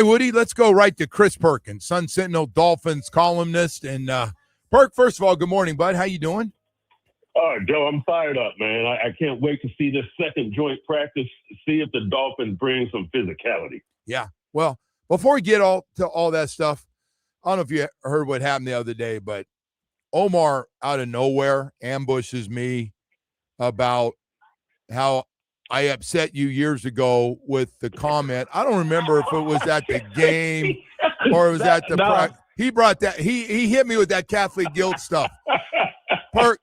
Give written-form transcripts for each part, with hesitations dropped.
Hey, Woody, let's go right to Chris Perkins, Sun Sentinel Dolphins columnist. And Perk, first of all, good morning, bud. How you doing? Joe, I'm fired up, man. I can't wait to see this second joint practice, see if the Dolphins bring some physicality. Yeah. Well, before we get to all that stuff, I don't know if you heard what happened the other day, but Omar out of nowhere ambushes me about how I upset you years ago with the comment. I don't remember if it was at the game or it was at the he brought that he hit me with that Catholic guilt stuff. Perk,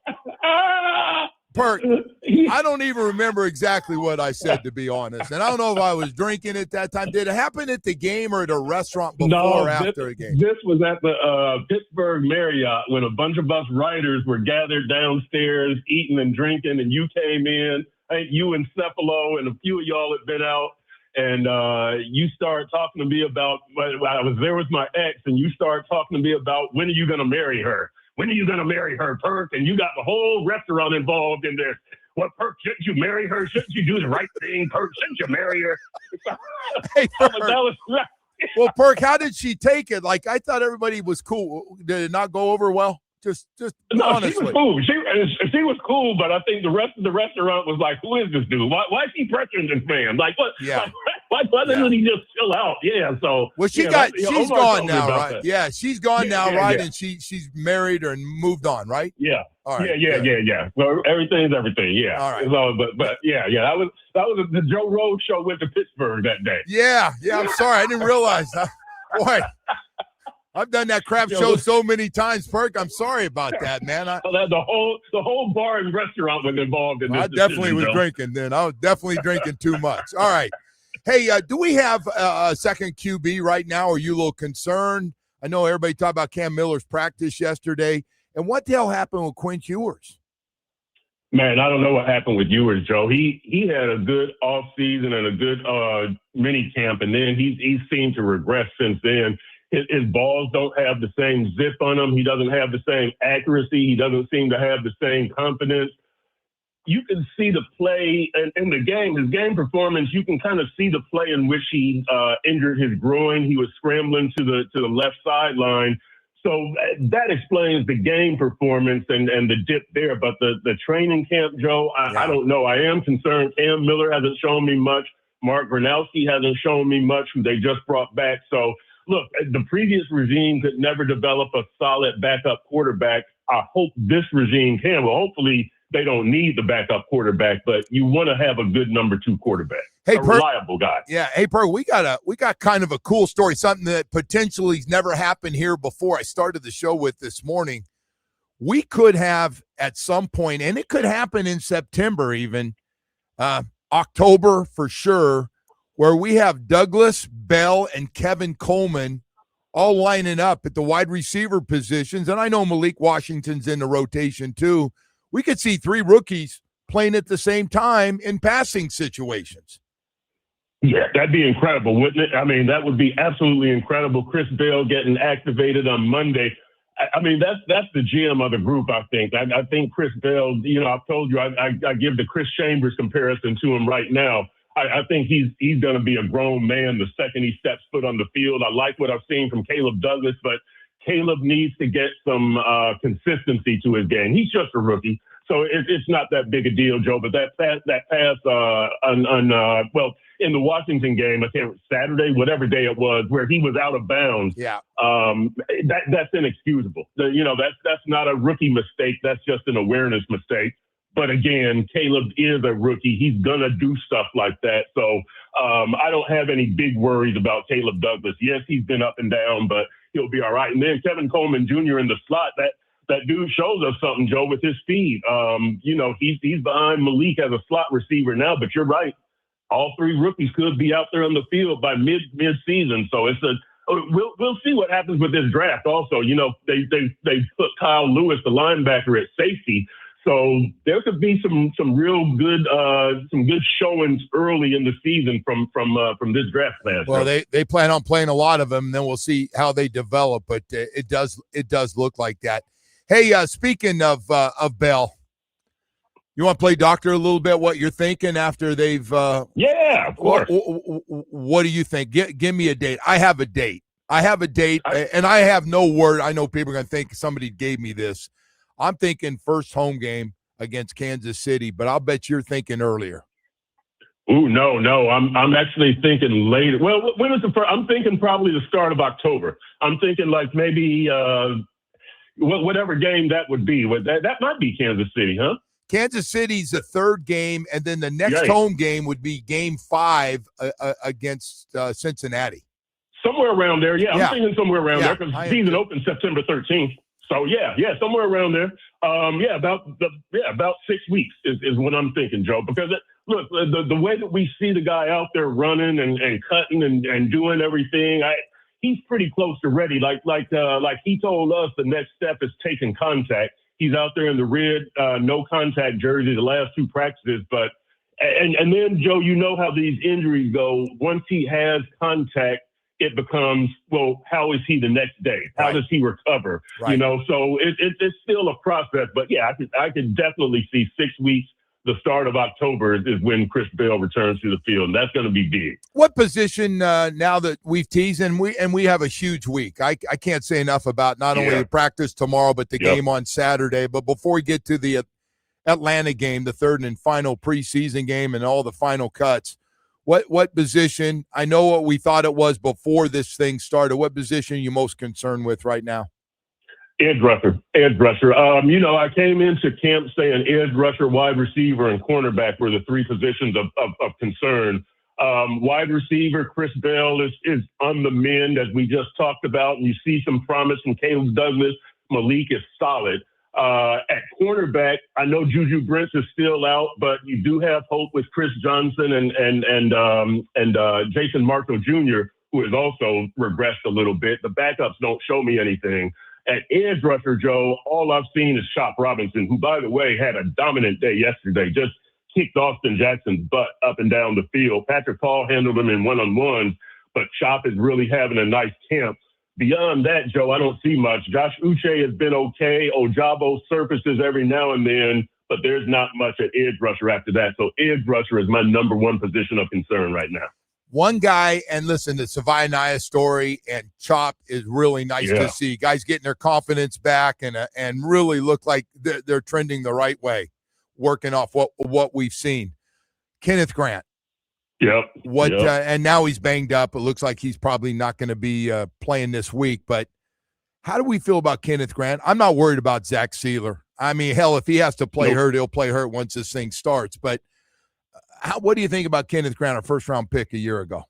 I don't even remember exactly what I said, to be honest. And I don't know if I was drinking at that time. Did it happen at the game or at a restaurant before or after a game? This was at the Pittsburgh Marriott when a bunch of us writers were gathered downstairs eating and drinking, and you came in. I think you and Cephalo and a few of y'all had been out, and you started talking to me about, I was there with my ex, and you started talking to me about, when are you going to marry her? When are you going to marry her, Perk? And you got the whole restaurant involved in this. What, Perk, shouldn't you marry her? Shouldn't you do the right thing, Perk? Shouldn't you marry her? Hey, Perk. Well, Perk, how did she take it? Like, I thought everybody was cool. Did it not go over well? Just no, honestly. She was cool. She was cool, but I think the rest of the restaurant was like, who is this dude? Why is he pressuring this man? Like, what? Yeah. Why doesn't he just chill out? Yeah, so. Well, she's gone now, right? That. Yeah, she's gone now, right? Yeah. And she's married and moved on, right? Yeah. All right. Yeah. Well, everything's everything. Yeah. All right. So, but yeah. That was the Joe Road show went to Pittsburgh that day. Yeah. I'm sorry, I didn't realize that. Boy. I've done that crap show so many times, Perk. I'm sorry about that, man. The whole bar and restaurant was involved in this. I definitely was drinking then. I was definitely drinking too much. All right. Hey, do we have a second QB right now? Are you a little concerned? I know everybody talked about Cam Miller's practice yesterday. And what the hell happened with Quinn Ewers? Man, I don't know what happened with Ewers, Joe. He had a good offseason and a good mini camp, and then he seemed to regress since then. His balls don't have the same zip on them. He doesn't have the same accuracy. He doesn't seem to have the same confidence. You can see the play in the game, his game performance. You can kind of see the play in which he injured his groin. He was scrambling to the left sideline. So that explains the game performance and the dip there. But the training camp, Joe, I don't know. I am concerned. Cam Miller hasn't shown me much. Mark Gronowski hasn't shown me much, who they just brought back. So, look, the previous regime could never develop a solid backup quarterback. I hope this regime can. Well, hopefully they don't need the backup quarterback, but you want to have a good number 2 quarterback, reliable guy. Yeah, hey, Perk, we got kind of a cool story, something that potentially never happened here before. I started the show with this morning. We could have at some point, and it could happen in September even, October for sure, where we have Douglas, Bell, and Kevin Coleman all lining up at the wide receiver positions. And I know Malik Washington's in the rotation too. We could see 3 rookies playing at the same time in passing situations. Yeah, that'd be incredible, wouldn't it? I mean, that would be absolutely incredible. Chris Bell getting activated on Monday. I mean, that's the GM of the group, I think. I think Chris Bell, I've told you, I give the Chris Chambers comparison to him right now. I think he's going to be a grown man the second he steps foot on the field. I like what I've seen from Caleb Douglas, but Caleb needs to get some consistency to his game. He's just a rookie, so it's not that big a deal, Joe. But that pass in the Washington game, I can't Saturday, whatever day it was, where he was out of bounds. Yeah, that's inexcusable. That's not a rookie mistake. That's just an awareness mistake. But again, Caleb is a rookie. He's going to do stuff like that. So I don't have any big worries about Caleb Douglas. Yes, he's been up and down, but he'll be all right. And then Kevin Coleman Jr. in the slot, that dude shows us something, Joe, with his speed. He's behind Malik as a slot receiver now, but you're right. All 3 rookies could be out there on the field by mid-season. So we'll see what happens with this draft also. They put Kyle Lewis, the linebacker, at safety. So there could be some real good showings early in the season from this draft class. Well, they plan on playing a lot of them, and then we'll see how they develop. But it does look like that. Hey, speaking of Bell, You want to play doctor a little bit? What you're thinking after they've? Yeah, of course. What do you think? Give me a date. I have a date. And I have no word. I know people are going to think somebody gave me this. I'm thinking first home game against Kansas City, but I'll bet you're thinking earlier. Ooh, no. I'm actually thinking later. Well, when is the first? I'm thinking probably the start of October. I'm thinking like maybe whatever game that would be. That might be Kansas City, huh? Kansas City's the third game, and then the next home game would be Game 5 against Cincinnati. Somewhere around there, yeah. I'm thinking somewhere around there because the season opens September 13th. So yeah, somewhere around there. About 6 weeks is what I'm thinking, Joe. Because look, the way that we see the guy out there running and cutting and doing everything, he's pretty close to ready. Like he told us, the next step is taking contact. He's out there in the red, no contact jersey the last 2 practices. But and then, Joe, you know how these injuries go. Once he has contact, it becomes, well, how is he the next day? How does he recover? Right. You know, so it's still a process. But yeah, I could definitely see 6 weeks. The start of October is when Chris Bell returns to the field, and that's going to be big. What position now that we've teased and we have a huge week? I can't say enough about not only the practice tomorrow but the game on Saturday. But before we get to the Atlanta game, the third and final preseason game, and all the final cuts, what position? I know what we thought it was before this thing started. What position are you most concerned with right now? Edge rusher. I came into camp saying edge rusher, wide receiver, and cornerback were the 3 positions of concern. Wide receiver, Chris Bell is on the mend, as we just talked about, and you see some promise from Caleb Douglas. Malik is solid. At cornerback, I know Juju Brents is still out, but you do have hope with Chris Johnson and Jason Marshall Jr., who has also regressed a little bit. The backups don't show me anything. At edge rusher, Joe, all I've seen is Shop Robinson, who, by the way, had a dominant day yesterday, just kicked Austin Jackson's butt up and down the field. Patrick Paul handled him in one-on-ones, but Shop is really having a nice camp. Beyond that, Joe, I don't see much. Josh Uche has been okay. Ojabo surfaces every now and then, but there's not much at edge rusher after that. So edge rusher is my number 1 position of concern right now. One guy, and listen, the Savai'naia story and Chop is really nice to see. Guys getting their confidence back and really look like they're trending the right way, working off what we've seen. Kenneth Grant. And now he's banged up. It looks like he's probably not going to be playing this week. But how do we feel about Kenneth Grant? I'm not worried about Zach Sealer. I mean, hell, if he has to play hurt, he'll play hurt once this thing starts. But what do you think about Kenneth Grant, a first-round pick a year ago?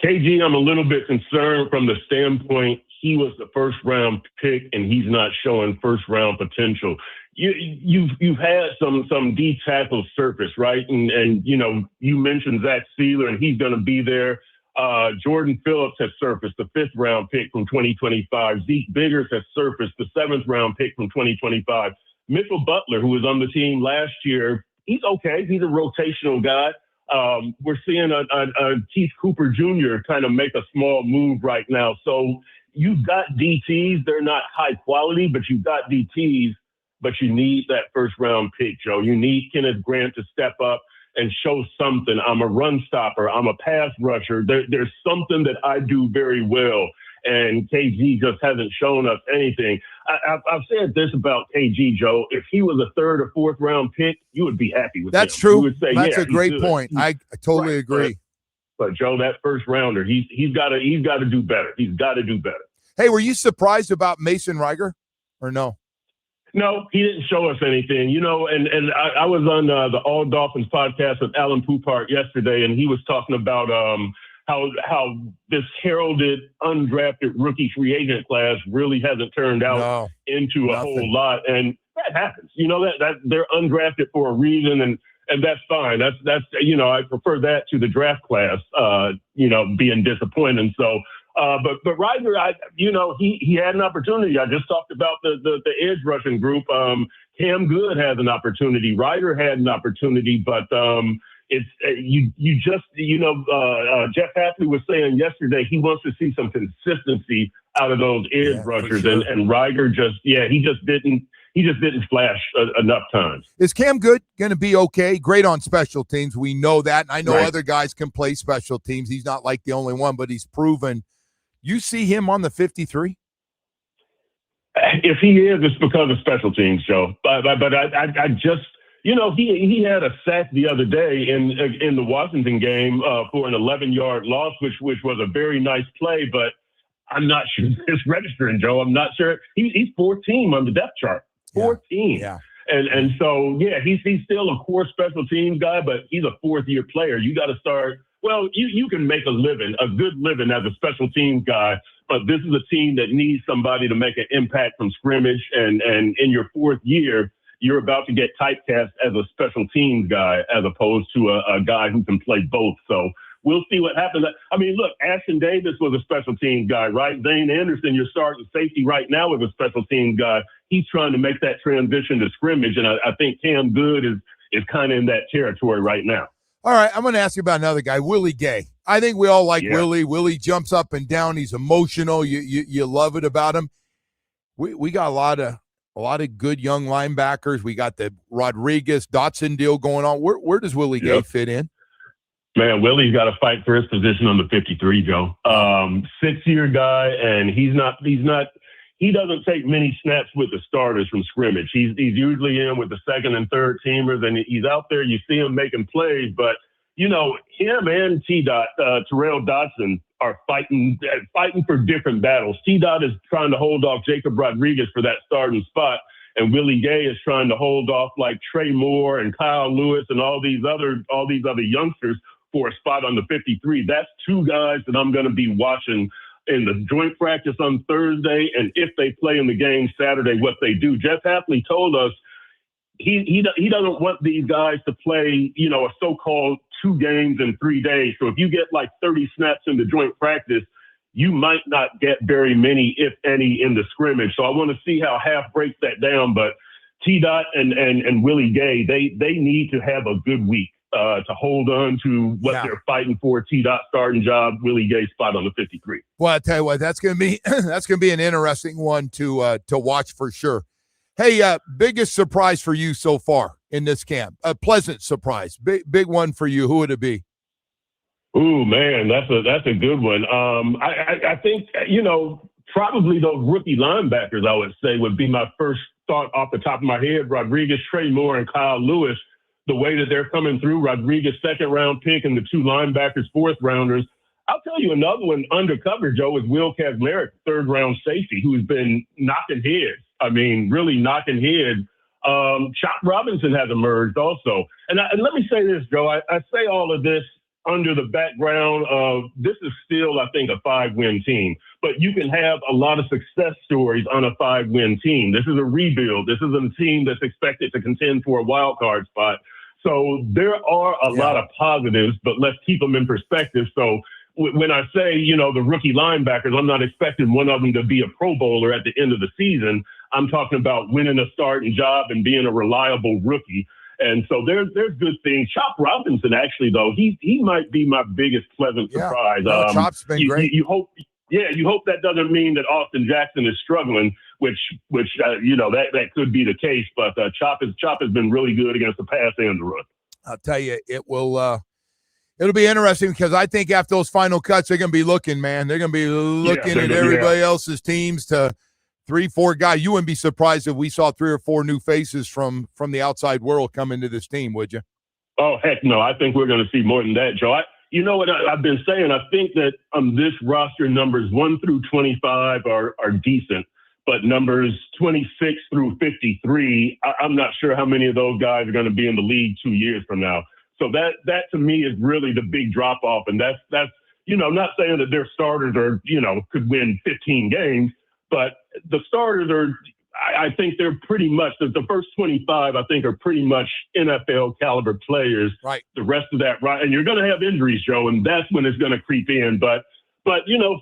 KG, I'm a little bit concerned from the standpoint he was the first-round pick and he's not showing first-round potential. You've had some D tackle surface, right? And you mentioned Zach Sealer, and he's going to be there. Jordan Phillips has surfaced, the 5th-round pick from 2025. Zeke Biggers has surfaced, the 7th-round pick from 2025. Mitchell Butler, who was on the team last year, he's okay. He's a rotational guy. We're seeing a Keith Cooper Jr. kind of make a small move right now. So you've got DTs. They're not high quality, but you've got DTs. But you need that first-round pick, Joe. You need Kenneth Grant to step up and show something. I'm a run stopper. I'm a pass rusher. There's something that I do very well, and KG just hasn't shown us anything. I've said this about KG, Joe. If he was a 3rd or 4th-round pick, you would be happy with That's him. true. You would say, That's a great point. I totally agree. But Joe, that first-rounder, he's got to do better. He's got to do better. Hey, were you surprised about Mason Reiger or no? No, he didn't show us anything, and I was on the All Dolphins podcast with Alan Poupart yesterday, and he was talking about how this heralded undrafted rookie free agent class really hasn't turned out into a whole lot, and that happens. That they're undrafted for a reason, and that's fine. That's I prefer that to the draft class, being disappointing. So. But Ryder, he had an opportunity. I just talked about the edge rushing group. Cam Good has an opportunity. Ryder had an opportunity, but it's Jeff Hapley was saying yesterday he wants to see some consistency out of those edge rushers, sure. and Ryder he just didn't he just didn't flash enough times. Is Cam Good going to be okay? Great on special teams. We know that. And I know other guys can play special teams. He's not like the only one, but he's proven. You see him on the 53? If he is, it's because of special teams, Joe. But I just, he had a sack the other day in the Washington game for an 11-yard loss, which was a very nice play. But I'm not sure it's registering, Joe. I'm not sure. He's 14 on the depth chart. 14. Yeah. And so, he's still a core special teams guy, but he's a fourth-year player. You got to start. Well, you can make a good living as a special teams guy, but this is a team that needs somebody to make an impact from scrimmage. And in your fourth year, you're about to get typecast as a special teams guy as opposed to a guy who can play both. So we'll see what happens. I mean, look, Ashton Davis was a special teams guy, right? Zane Anderson, your starting safety right now, is a special teams guy. He's trying to make that transition to scrimmage, and I think Cam Good is kind of in that territory right now. All right, I'm going to ask you about another guy, Willie Gay. I think we all like Willie. Willie jumps up and down. He's emotional. You love it about him. We got a lot of good young linebackers. We got the Rodriguez Dotson deal going on. Where does Willie Gay fit in? Man, Willie's got to fight for his position on the 53, Joe. 6-year guy, and he doesn't take many snaps with the starters from scrimmage. He's usually in with the second and third teamers, and he's out there. You see him making plays, but him and T-Dot, Terrell Dotson, are fighting for different battles. T-Dot is trying to hold off Jacob Rodriguez for that starting spot, and Willie Gay is trying to hold off like Trey Moore and Kyle Lewis and all these other youngsters for a spot on the 53. That's two guys that I'm going to be watching in the joint practice on Thursday, and if they play in the game Saturday, what they do. Jeff Hafley told us he doesn't want these guys to play, a so-called 2 games in 3 days. So if you get like 30 snaps in the joint practice, you might not get very many, if any, in the scrimmage. So I want to see how Haf breaks that down. But T-Dot and Willie Gay, they need to have a good week to hold on to what they're fighting for. T-Dot starting job, Willie Gay spot on the 53. Well, I tell you what, that's gonna be an interesting one to watch for sure. Hey, biggest surprise for you so far in this camp? A pleasant surprise, big one for you. Who would it be? Ooh, man, that's a good one. I think probably those rookie linebackers, I would say, would be my first thought off the top of my head. Rodriguez, Trey Moore, and Kyle Lewis. The way that they're coming through, Rodriguez 2nd-round pick and the 2 linebackers 4th-rounders. I'll tell you another one undercover, Joe, is Will Kazmarek, 3rd-round safety, who's been knocking heads. I mean, really knocking heads. Chop Robinson has emerged also. And let me say this, Joe. I say all of this under the background of this is still, I think, a 5-win team. But you can have a lot of success stories on a 5-win team. This is a rebuild. This is a team that's expected to contend for a wild card spot. So there are a lot of positives, but let's keep them in perspective. So when I say, the rookie linebackers, I'm not expecting one of them to be a Pro Bowler at the end of the season. I'm talking about winning a starting job and being a reliable rookie. And so there's good things. Chop Robinson, actually, though, he might be my biggest pleasant surprise. No, Chop's been great. You hope that doesn't mean that Austin Jackson is struggling, which that could be the case. But Chop has been really good against the pass and the run. I'll tell you, it'll be interesting because I think after those final cuts, they're going to be looking, man. They're going to be looking at everybody else's teams to 3-4 guys. You wouldn't be surprised if we saw 3 or 4 new faces from the outside world come into this team, would you? Oh, heck no. I think we're going to see more than that, Joe. You know what I've been saying? I think that this roster, numbers 1 through 25 are decent, but numbers 26 through 53, I'm not sure how many of those guys are going to be in the league 2 years from now. So that to me is really the big drop off. And that's I'm not saying that their starters are, could win 15 games, but the starters are, I think they're pretty much, the first 25, I think, are pretty much NFL caliber players. Right. The rest of that, right. And you're going to have injuries, Joe, and that's when it's going to creep in. But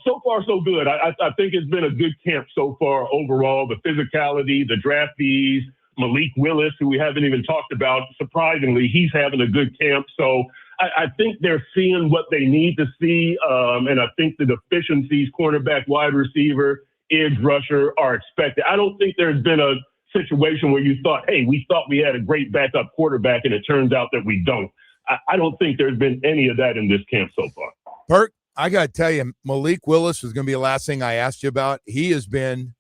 so far, so good. I think it's been a good camp so far overall. The physicality, the draftees, Malik Willis, who we haven't even talked about, surprisingly, he's having a good camp. So I think they're seeing what they need to see. And I think the deficiencies, cornerback, wide receiver, edge rusher, are expected. I don't think there's been a situation where you thought, hey, we thought we had a great backup quarterback, and it turns out that we don't. I don't think there's been any of that in this camp so far. Perk, I got to tell you, Malik Willis was going to be the last thing I asked you about. He has been,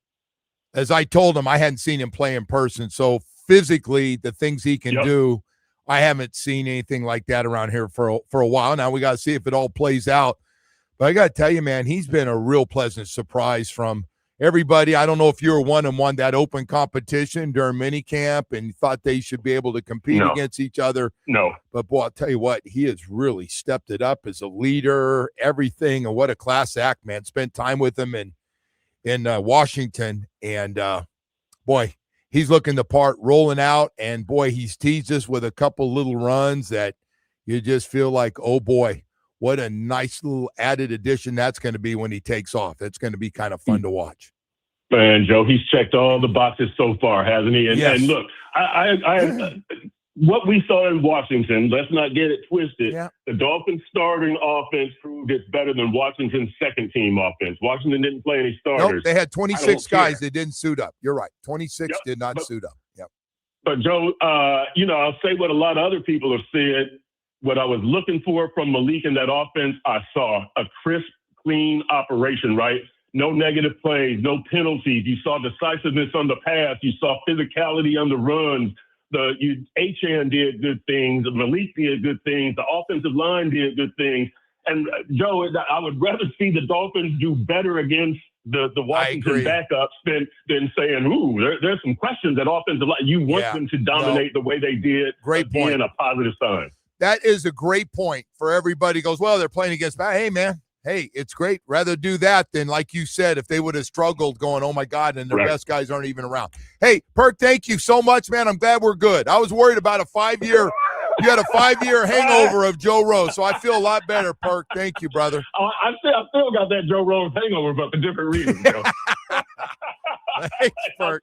as I told him, I hadn't seen him play in person. So physically, the things he can do, I haven't seen anything like that around here for a while. Now we got to see if it all plays out. But I got to tell you, man, he's been a real pleasant surprise from everybody. I don't know if you were one and won that open competition during minicamp and thought they should be able to compete against each other. No. But, boy, I'll tell you what, he has really stepped it up as a leader, everything, and what a class act, man. Spent time with him in Washington, and, boy, he's looking the part, rolling out, and, boy, he's teased us with a couple little runs that you just feel like, oh, boy, what a nice little added addition that's going to be when he takes off. It's going to be kind of fun to watch. Man, Joe, he's checked all the boxes so far, hasn't he? And, and look, I what we saw in Washington, let's not get it twisted. Yeah. The Dolphins' starting offense proved it's better than Washington's second-team offense. Washington didn't play any starters. Nope, they had 26 guys that didn't suit up. You're right. 26 did not suit up. Yep. But, Joe, I'll say what a lot of other people have said. What I was looking for from Malik in that offense, I saw a crisp, clean operation, right? No negative plays, no penalties. You saw decisiveness on the pass. You saw physicality on the runs. Achan did good things. Malik did good things. The offensive line did good things. And, Joe, I would rather see the Dolphins do better against the Washington backups than saying, ooh, there's some questions at offensive line. You want them to dominate the way they did. Great point. Again, a positive sign. That is a great point for everybody. Goes, well, they're playing against, hey, man, hey, it's great. Rather do that than, like you said, if they would have struggled going, oh, my God, and their best guys aren't even around. Hey, Perk, thank you so much, man. I'm glad we're good. I was worried about a 5-year – you had a 5-year hangover of Joe Rose, so I feel a lot better, Perk. Thank you, brother. I still got that Joe Rose hangover, but for different reasons, Joe. Thanks, Perk.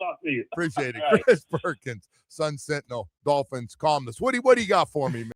Appreciate it. Chris Perkins, Sun Sentinel, Dolphins columnist. What do you got for me, man?